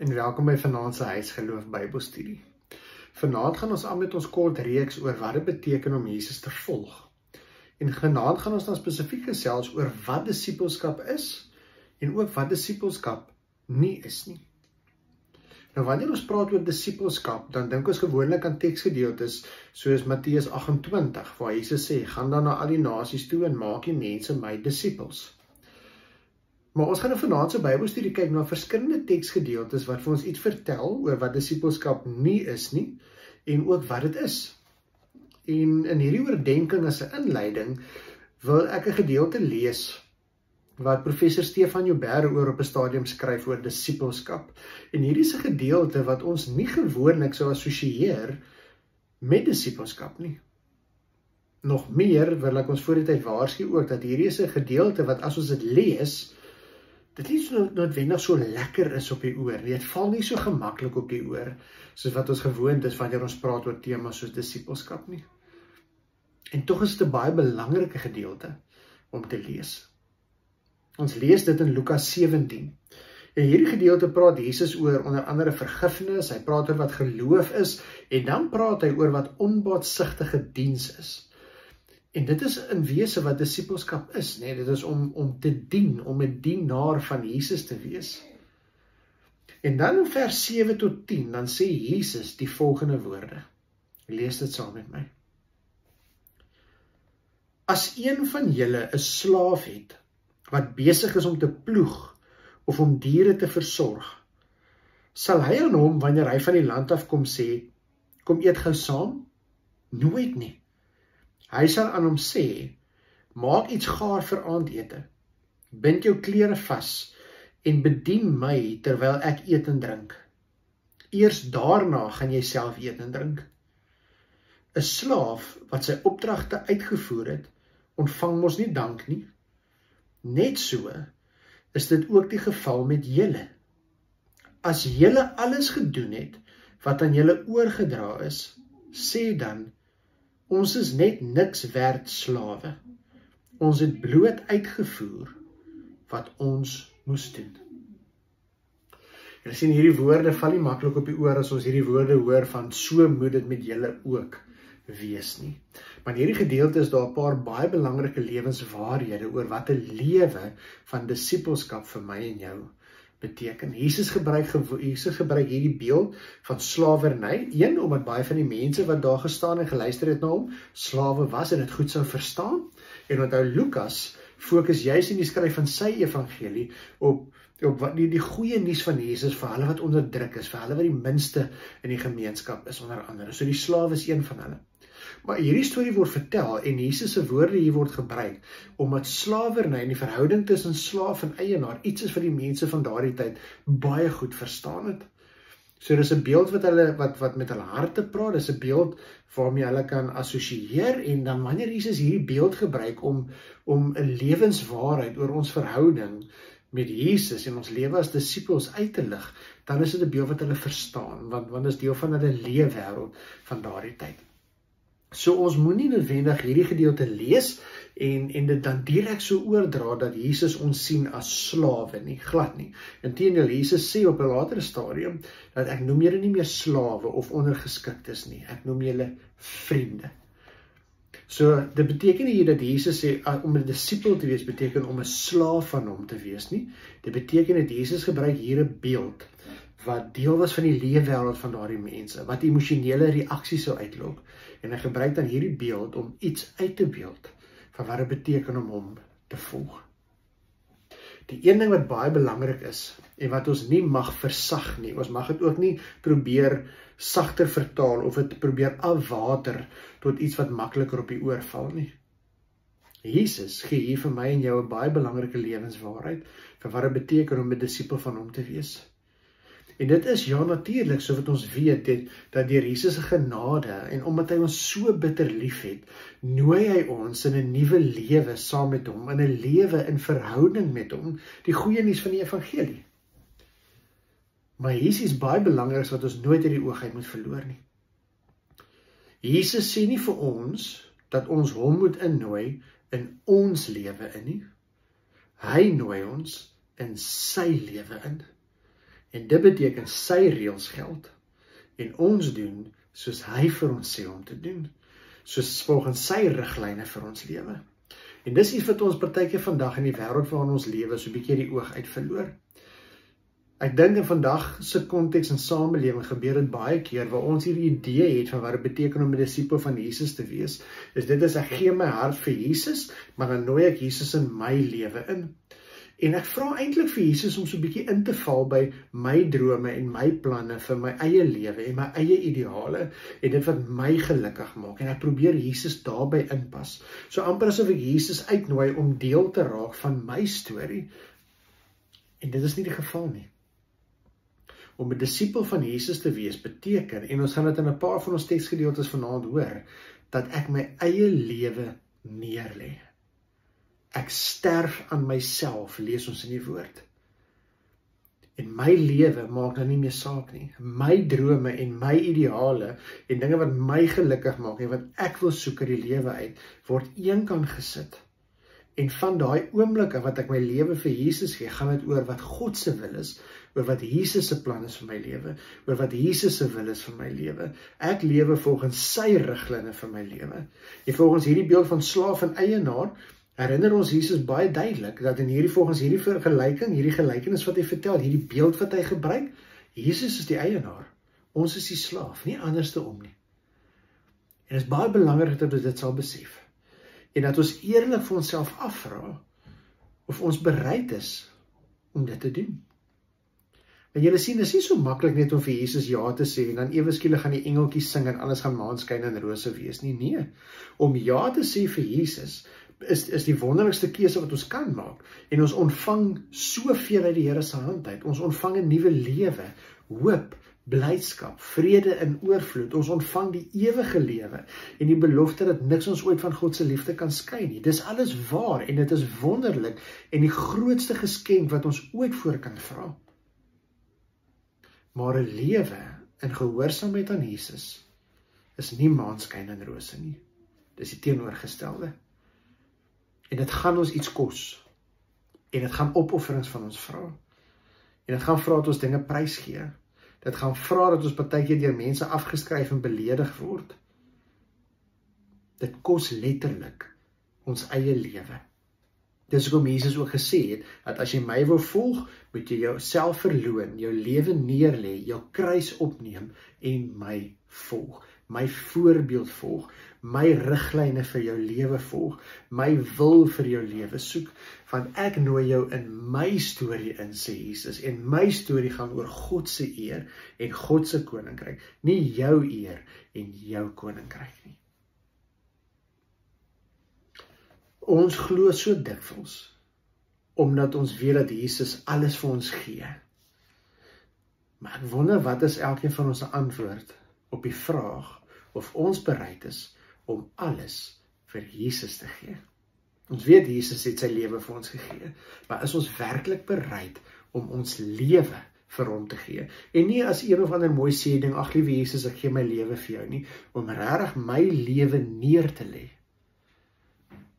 En welkom by Vanaand se Huisgeloof Bybelstudie. Vanaand gaan ons aan met ons kort reeks oor wat dit beteken om Jesus te volg. En vanaand gaan ons dan spesifiek gesels oor wat disippelskap is en ook wat disippelskap nie is nie. Nou wanneer ons praat oor disippelskap, dan dink ons gewoonlik aan teksgedeeltes soos Matteus 28, waar Jesus sê, gaan dan na al die nasies toe en maak die mense my disippels. Maar ons gaan in vanaand se Bybelstudie kyk na verskillende teksgedeeltes wat vir ons iets vertel oor wat disippelskap nie is nie en ook wat dit is. En in hierdie oordeenking as 'n inleiding wil ek 'n gedeelte lees wat professor Stefan Joubert oor op 'n stadium skryf oor disippelskap. En hierdie is 'n gedeelte wat ons nie gewoonlik sou assosieer met disippelskap nie. Nog meer wil ek ons voor die tyd waarsku ook dat hierdie is 'n gedeelte wat as ons dit lees, dit nie so noodwendig so lekker is op die oor nie. Dit val nie so gemaklik op die oor soos wat ons gewoond is wanneer ons praat oor temas soos disippelskap nie. En tog is dit 'n baie belangrike gedeelte om te lees. Ons lees dit in Lukas 17. En hierdie gedeelte praat Jesus oor onder andere vergifnis, hy praat oor wat geloof is en dan praat hy oor wat onbaatsigtige diens is. En dit is in wese wat disippelskap is, nee, dit is om te dien, om 'n dienaar van Jesus te wees. En dan in vers 7 tot 10, dan sê Jesus die volgende woorde. Lees dit saam met my. As een van julle 'n slaaf het, wat besig is om te ploeg, of om diere te versorg, sal hy aan hom, wanneer hy van die land af kom sê, kom eet gou saam? Nooit nie. Hy sal aan hom sê, maak iets gaar vir aandete, bind jou klere vas en bedien my terwyl ek eet en drink. Eers daarna gaan jy self eet en drink. 'n Slaaf wat sy opdragte uitgevoer het, ontvang mos nie dank nie. Net so is dit ook die geval met julle. As julle alles gedoen het wat aan julle oorgedra is, sê dan, ons is net niks werd slawe. Ons het bloot uitgevoer wat ons moes doen. Julle sien hierdie woorde val nie maklik op die oor as ons hierdie woorde hoor van so moet dit met julle ook wees nie. Maar in hierdie gedeelte is daar 'n paar baie belangrike lewenswaarhede oor wat 'n lewe van disippelskap vir my en jou beteken. Jesus gebruik hierdie beeld van slawerny, omdat baie van die mense wat daar gestaan en geluister het na hom, slawe was en dit goed sou verstaan. En onthou Lukas fokus juis in die skryf van sy evangelie op wat die goeie nuus van Jesus vir hulle wat onderdruk is, vir hulle wat die minste in die gemeenskap is onder andere. So die slaaf is een van hulle. Maar hierdie storie word vertel en Jesus se woorde hier word gebruik omdat slawerny en die verhouding tussen slaaf en eienaar iets is wat die mense van daardie tyd baie goed verstaan het. So dis 'n beeld wat met hulle harte praat, dis 'n beeld waarmee hulle kan assosieer en dan wanneer Jesus hierdie beeld gebruik om 'n lewenswaarheid oor ons verhouding met Jesus en ons lewe as disippels uit te lig, dan is dit 'n beeld wat hulle verstaan, want dit is deel van hulle leefwêreld van daardie tyd. So ons moenie noodwendig hierdie gedeelte lees en dit dan direk so oordra dat Jesus ons sien as slawe nie, glad nie. Inteendeel, Jesus sê op 'n latere stadium dat ek noem julle nie meer slawe of ondergeskiktes nie, ek noem julle vriende. So dit beteken nie dat Jesus sê om 'n disipel te wees beteken om 'n slaaf van hom te wees nie. Dit beteken dat Jesus gebruik hier 'n beeld wat deel was van die leefwêreld van daardie mense, wat emosionele reaksies sou uitlok. En hy gebruik dan hierdie beeld om iets uit te beeld van wat dit beteken om hom te volg. Die een ding wat baie belangrik is en wat ons nie mag versag nie, ons mag dit ook nie probeer sagter vertaal of dit probeer afwater tot iets wat makliker op die oor val nie. Jesus gee hier vir my en jou 'n baie belangrike lewenswaarheid vir wat dit beteken om 'n disipel van hom te wees. En dit is ja natuurlik, so wat ons weet, dat deur Jesus se genade en omdat hy ons so bitter lief het, nooi hy ons in 'n nuwe lewe saam met hom, in 'n lewe in verhouding met hom, die goeie nuus van die evangelie. Maar hier is iets baie belangriks wat ons nooit uit die oog uit moet verloor nie. Jesus sê nie vir ons dat ons hom moet innooi in ons lewe in nie. Hy nooi ons in sy lewe in. En dit beteken sy reëls geld en ons doen soos hy vir ons sê om te doen, soos volgens sy riglyne vir ons lewe. En dis iets wat ons partykeer vandag in die wêreld waarin ons lewe so 'n bietjie die oog uit verloor. Ek dink in vandag se konteks en samelewing gebeur dit baie keer waar ons hierdie idee het van wat dit beteken om 'n disipel van Jesus te wees. Dit is ek gee my hart vir Jesus, maar dan nooi ek Jesus in my lewe in. En ek vra eintlik vir Jesus om so 'n bietjie in te val by my drome en my planne vir my eie lewe en my eie ideale en dit wat my gelukkig maak. En ek probeer Jesus daarby inpas. So amper asof ek Jesus uitnooi om deel te raak van my storie. En dit is nie die geval nie. Om 'n disipel van Jesus te wees beteken, en ons gaan dit in 'n paar van ons teksgedeeltes vanaand hoor, dat ek my eie lewe neerlê. Ek sterf aan myself, lees ons in die woord. En my lewe maak dan nie meer saak nie. My drome en my ideale en dinge wat my gelukkig maak en wat ek wil soek uit die lewe uit, word eenkant gesit. En van daai oomblikke wat ek my lewe vir Jesus gee, gaan dit oor wat God se wil is, oor wat Jesus se plan is vir my lewe, oor wat Jesus se wil is vir my lewe. Ek lewe volgens sy riglyne vir my lewe. En volgens hierdie beeld van slaaf en eienaar, herinner ons Jesus baie duidelik dat volgens hierdie vergelyking, hierdie gelykenis wat hy vertel, hierdie beeld wat hy gebruik, Jesus is die eienaar. Ons is die slaaf, nie andersom nie. En dit is baie belangrik dat ons dit sal besef. En dat ons eerlik vir onsself afvra of ons bereid is om dit te doen. En julle sien, dit is nie so maklik net om vir Jesus ja te sê en dan ewe skielik gaan die engeltjies sing en alles gaan maanskyn en rose wees nie. Nee, om ja te sê vir Jesus is die wonderlikste keuse wat ons kan maak. En ons ontvang soveel uit die Here se hand uit. Ons ontvang 'n nuwe lewe, hoop, blydskap, vrede in oorvloed. Ons ontvang die ewige lewe en die belofte dat niks ons ooit van God se liefde kan skei nie. Dis alles waar en dit is wonderlik en die grootste geskenk wat ons ooit voor kan vra. Maar 'n lewe in gehoorsaamheid aan Jesus is nie maanskyn en rose nie. Dis die teenoorgestelde. En dit gaan ons iets kos. En dit gaan opofferings van ons vra. En dit gaan vra dat ons dinge prys gee. Dit gaan vra dat ons partykeer deur mense afgeskryf en beledig word. Dit kos letterlik ons eie lewe. Dis hoekom Jesus ook gesê het, dat as jy my wil volg, moet jy jouself verloon, jou lewe neerlê, jou kruis opneem en my volg. My voorbeeld volg, my riglyne vir jou lewe volg, my wil vir jou lewe soek, want ek nooi jou in my storie in, sê Jesus, en my storie gaan oor God se eer en God se koninkryk, nie jou eer en jou koninkryk nie. Ons glo so dikwels, omdat ons weet dat Jesus alles vir ons gee. Maar ek wonder, wat is elkeen van ons antwoord op die vraag of ons bereid is om alles vir Jesus te gee? Ons weet Jesus het sy lewe vir ons gegee, maar is ons werklik bereid om ons lewe vir hom te gee? En nie as een of ander mooi sê ding, ag liewe Jesus, ek gee my lewe vir jou nie, om regtig my lewe neer te lê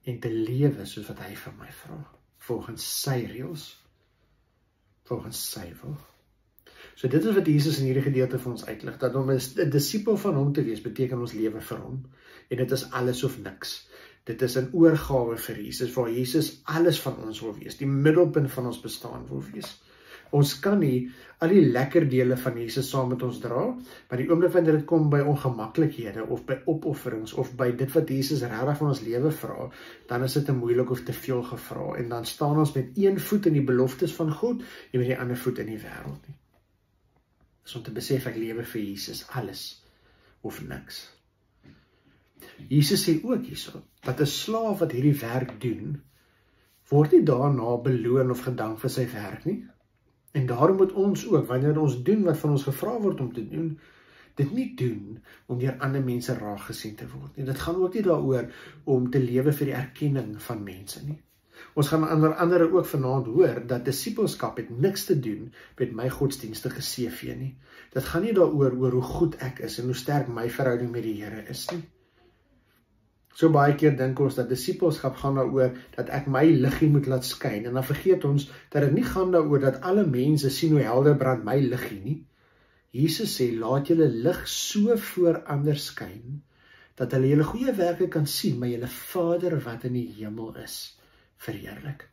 en te lewe soos wat hy van my vra, volgens sy reëls, volgens sy wil. So dit is wat Jesus in hierdie gedeelte vir ons uitlig, dat om 'n disipel van hom te wees, beteken ons lewe vir hom, en dit is alles of niks. Dit is 'n oorgawe vir Jesus, waar Jesus alles van ons wil wees, die middelpunt van ons bestaan wil wees. Ons kan nie al die lekker dele van Jesus saam met ons dra, maar die oomblik wanneer dit kom by ongemaklikhede, of by opofferings, of by dit wat Jesus regtig van ons lewe vra, dan is dit te moeilik of te veel gevra, en dan staan ons met een voet in die beloftes van God, en met die ander voet in die wêreld nie. Is om te besef, ek lewe vir Jesus, alles of niks. Jesus sê ook hierso, dat 'n slaaf wat hierdie werk doen, word nie daarna beloon of gedank vir sy werk nie. En daarom moet ons ook, wanneer ons doen wat van ons gevra word om te doen, dit nie doen om deur ander mense raag gesien te word nie. Dit gaan ook nie daaroor om te lewe vir die erkenning van mense nie. Ons gaan onder andere ook vanaand hoor dat disipelskap het niks te doen met my godsdienstige CV nie. Dit gaan nie daaroor oor hoe goed ek is en hoe sterk my verhouding met die Here is nie. So baie keer dink ons dat disippelskap gaan daaroor dat ek my liggie moet laat skyn, en dan vergeet ons dat dit nie gaan daaroor dat alle mense sien hoe helder brand my liggie nie. Jesus sê, laat julle lig so voor ander skyn, dat hulle julle goeie werke kan sien, maar julle Vader wat in die hemel is, verheerlik.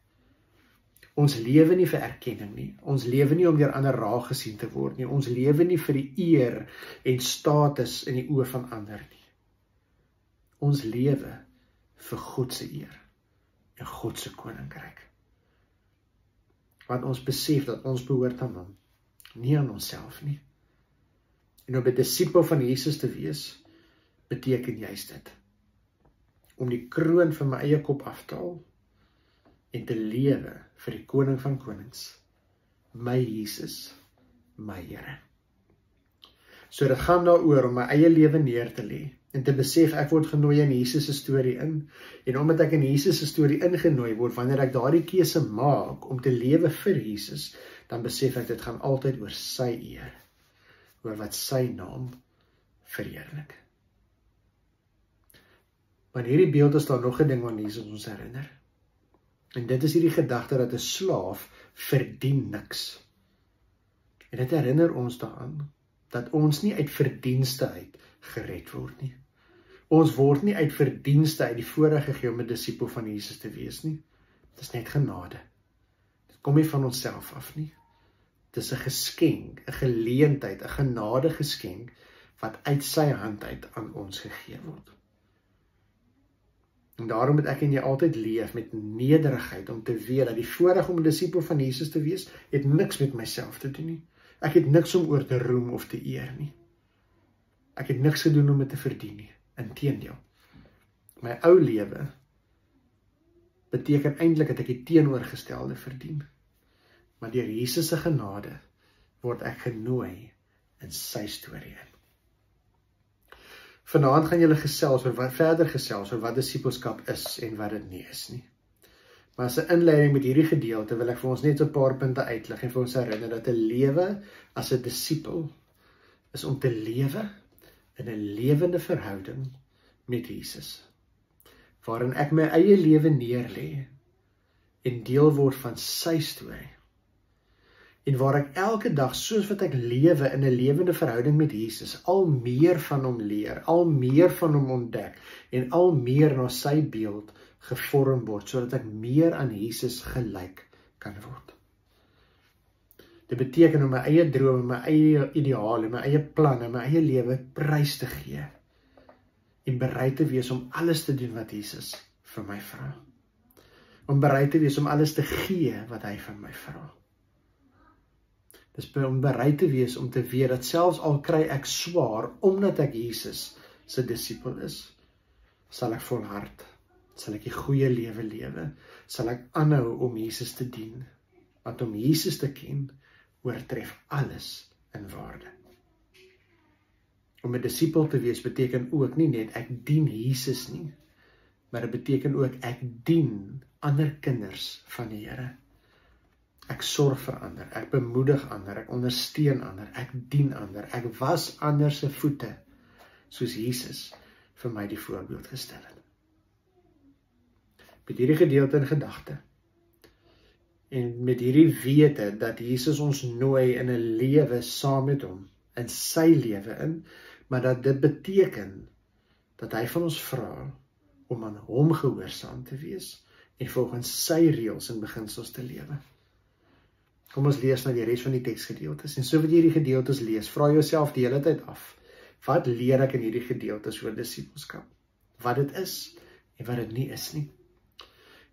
Ons lewe nie vir erkenning nie, ons lewe nie om deur ander raag gesien te word nie, ons lewe nie vir die eer en status in die oë van ander nie. Ons lewe vir God se eer en God se koninkryk. Want ons besef dat ons behoort aan hom, nie aan onsself nie. En om 'n disipel van Jesus te wees, beteken juist dit. Om die kroon van my eie kop af te haal en te lewe vir die koning van konings, my Jesus, my Here. So dit gaan daaroor om my eie lewe neer te lê en te besef ek word genooi in Jesus se storie in, en omdat ek in Jesus se storie ingenooi word, wanneer ek daardie keuse maak om te lewe vir Jesus, dan besef ek dit gaan altyd oor sy eer, oor wat sy naam verheerlik. Maar in hierdie beeld is daar nog 'n ding wat Jesus ons herinner. En dit is hierdie gedagte dat 'n slaaf verdien niks. En dit herinner ons daaraan dat ons nie uit verdienste uit gered word nie. Ons word nie uit verdienste uit die voorreg gegee om 'n disipel van Jesus te wees nie. Dit is net genade. Dit kom nie van onsself af nie. Dit is 'n geskenk, 'n geleentheid, 'n genade geskenk wat uit sy hand uit aan ons gegee word. En daarom moet ek en jy altyd leef met nederigheid om te weet dat die voorreg om 'n disipel van Jesus te wees, het niks met myself te doen nie. Ek het niks om oor te roem of te eer nie. Ek het niks gedoen om dit te verdien nie. Inteendeel. My ou lewe beteken eintlik dat ek die teenoorgestelde verdien. Maar deur Jesus se genade word ek genooi in sy storie in. Vanaand gaan julle verder gesels oor wat disipelskap is en wat dit nie is nie. Maar as 'n inleiding met hierdie gedeelte wil ek vir ons net 'n paar punte uitlig en vir ons herinner dat 'n lewe as 'n disipel is om te lewe in 'n lewende verhouding met Jesus, waarin ek my eie lewe neerlê en deel word van sy storie. En waar ek elke dag, soos wat ek lewe in 'n lewende verhouding met Jesus, al meer van hom leer, al meer van hom ontdek, en al meer na sy beeld gevorm word, sodat ek meer aan Jesus gelyk kan word. Dit beteken om my eie drome, my eie ideale, my eie planne, my eie lewe prys te gee, en bereid te wees om alles te doen wat Jesus vir my vra. Om bereid te wees om alles te gee wat hy van my vra. Dis om bereid te wees om te weet dat selfs al kry ek swaar, omdat ek Jesus se disipel is, sal ek volhard, sal ek die goeie lewe lewe, sal ek aanhou om Jesus te dien, want om Jesus te ken, oortref alles in waarde. Om 'n disipel te wees beteken ook nie net ek dien Jesus nie, maar dit beteken ook ek dien ander kinders van die Here. Ek sorg vir ander, ek bemoedig ander, ek ondersteun ander, ek dien ander, ek was ander se voete, soos Jesus vir my die voorbeeld gestel het. Met hierdie gedeelte in gedagte, en met hierdie wete dat Jesus ons nooi in 'n lewe saam met hom, in sy lewe in, maar dat dit beteken dat hy van ons vra om aan hom gehoorsaam te wees en volgens sy reëls en beginsels te lewe. Kom ons lees na die res van die teksgedeeltes. En so wat jy hierdie gedeeltes lees, vra jouself die hele tyd af, wat leer ek in hierdie gedeeltes oor disipelskap? Wat dit is en wat dit nie is nie.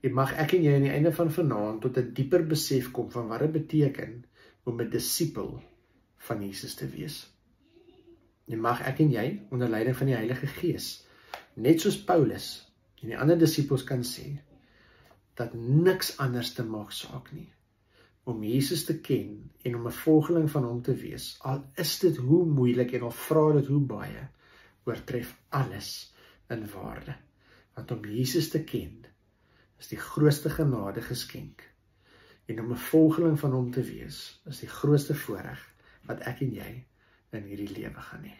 En mag ek en jy aan die einde van vanaand tot 'n dieper besef kom van wat dit beteken om 'n disipel van Jesus te wees. En mag ek en jy onder leiding van die Heilige Gees, net soos Paulus en die ander disipels kan sê, dat niks anders te maak saak nie, om Jesus te ken en om 'n volgeling van hom te wees, al is dit hoe moeilik en al vra dit hoe baie, oortref alles in waarde. Want om Jesus te ken, is die grootste genade geskenk, en om 'n volgeling van hom te wees, is die grootste voorreg wat ek en jy in hierdie lewe gaan hê.